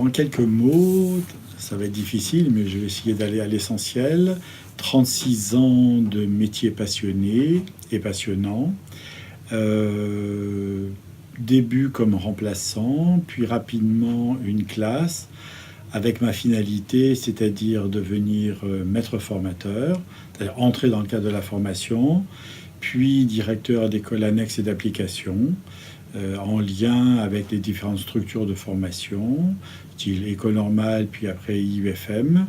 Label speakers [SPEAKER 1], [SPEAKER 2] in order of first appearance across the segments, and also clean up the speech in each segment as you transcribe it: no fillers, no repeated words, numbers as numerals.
[SPEAKER 1] Alors, en quelques mots, ça va être difficile, mais je vais essayer d'aller à l'essentiel. 36 ans de métier passionné et passionnant. Euh, Début comme remplaçant, puis rapidement une classe, avec ma finalité, c'est-à-dire devenir maître formateur, c'est-à-dire entrer dans le cadre de la formation, puis directeur d'école annexe et d'application, en lien avec les différentes structures de formation, style école normale, puis après IUFM,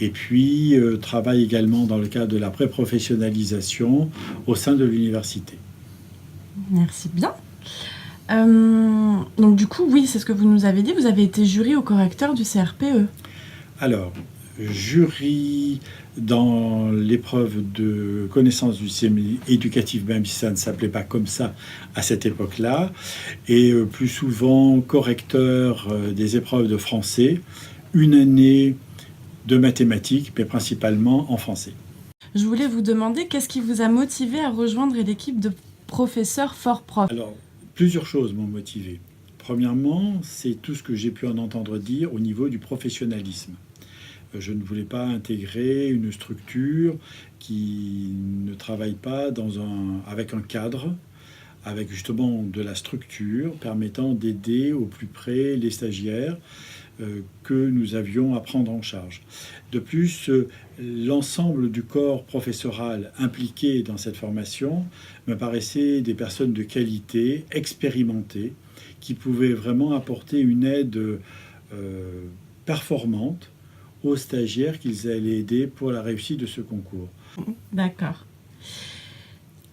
[SPEAKER 1] et puis travaille également dans le cadre de la pré-professionnalisation au sein de l'université.
[SPEAKER 2] Merci bien. Donc du coup, oui, c'est ce que vous nous avez dit, vous avez été jury au correcteur du CRPE.
[SPEAKER 1] Alors, jury dans l'épreuve de connaissance du système éducatif, même si ça ne s'appelait pas comme ça à cette époque-là, et plus souvent correcteur des épreuves de français, une année de mathématiques, mais principalement en français.
[SPEAKER 2] Je voulais vous demander qu'est-ce qui vous a motivé à rejoindre l'équipe de professeurs fort prof.
[SPEAKER 1] Alors, plusieurs choses m'ont motivé. Premièrement, c'est tout ce que j'ai pu en entendre dire au niveau du professionnalisme. Je ne voulais pas intégrer une structure qui ne travaille pas avec un cadre, avec justement de la structure permettant d'aider au plus près les stagiaires que nous avions à prendre en charge. De plus, l'ensemble du corps professoral impliqué dans cette formation me paraissait des personnes de qualité, expérimentées, qui pouvaient vraiment apporter une aide performante aux stagiaires qu'ils allaient aider pour la réussite de ce concours.
[SPEAKER 2] D'accord.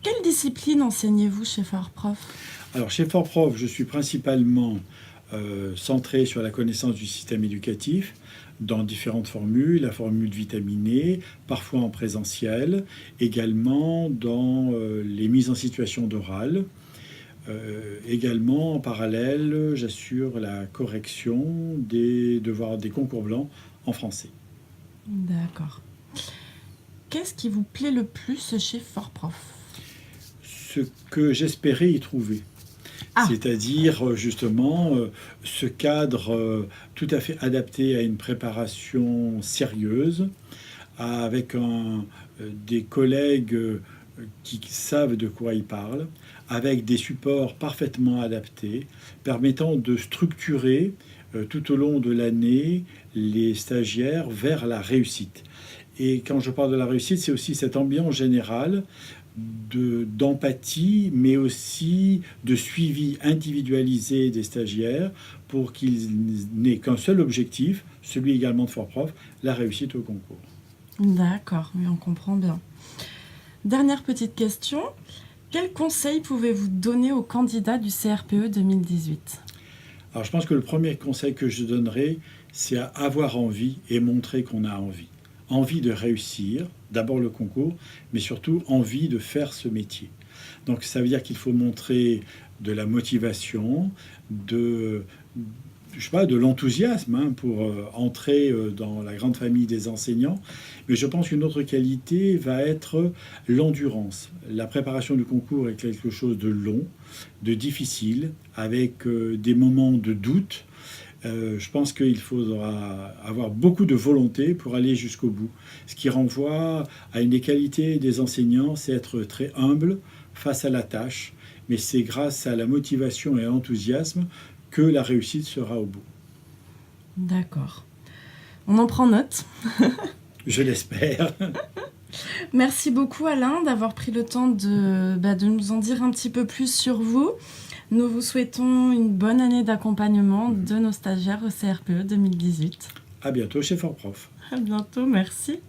[SPEAKER 2] Quelle discipline enseignez-vous chez Fort Prof?
[SPEAKER 1] Alors chez Fort Prof, je suis principalement centré sur la connaissance du système éducatif dans différentes formules, la formule vitaminée, parfois en présentiel, également dans les mises en situation d'oral. Également, en parallèle, j'assure la correction des devoirs des concours blancs en français.
[SPEAKER 2] D'accord. Qu'est-ce qui vous plaît le plus chez Fort Prof?
[SPEAKER 1] Ce que j'espérais y trouver. C'est-à-dire justement ce cadre tout à fait adapté à une préparation sérieuse, avec des collègues qui savent de quoi ils parlent, avec des supports parfaitement adaptés, permettant de structurer tout au long de l'année les stagiaires vers la réussite. Et quand je parle de la réussite, c'est aussi cette ambiance générale d'empathie, mais aussi de suivi individualisé des stagiaires pour qu'ils n'aient qu'un seul objectif, celui également de Fort Prof, la réussite au concours.
[SPEAKER 2] D'accord, oui, on comprend bien. Dernière petite question, quel conseil pouvez-vous donner aux candidats du CRPE 2018?
[SPEAKER 1] Alors je pense que le premier conseil que je donnerai, c'est à avoir envie et montrer qu'on a envie. Envie de réussir, d'abord le concours, mais surtout envie de faire ce métier. Donc ça veut dire qu'il faut montrer de la motivation, de l'enthousiasme pour entrer dans la grande famille des enseignants. Mais je pense qu'une autre qualité va être l'endurance. La préparation du concours est quelque chose de long, de difficile, avec des moments de doute. Je pense qu'il faudra avoir beaucoup de volonté pour aller jusqu'au bout. Ce qui renvoie à une des qualités des enseignants, c'est être très humble face à la tâche, mais c'est grâce à la motivation et à l'enthousiasme que la réussite sera au bout.
[SPEAKER 2] D'accord. On en prend note.
[SPEAKER 1] Je l'espère.
[SPEAKER 2] Merci beaucoup Alain d'avoir pris le temps de nous en dire un petit peu plus sur vous. Nous vous souhaitons une bonne année d'accompagnement de nos stagiaires au CRPE 2018.
[SPEAKER 1] À bientôt chez Fort Prof.
[SPEAKER 2] À bientôt, merci.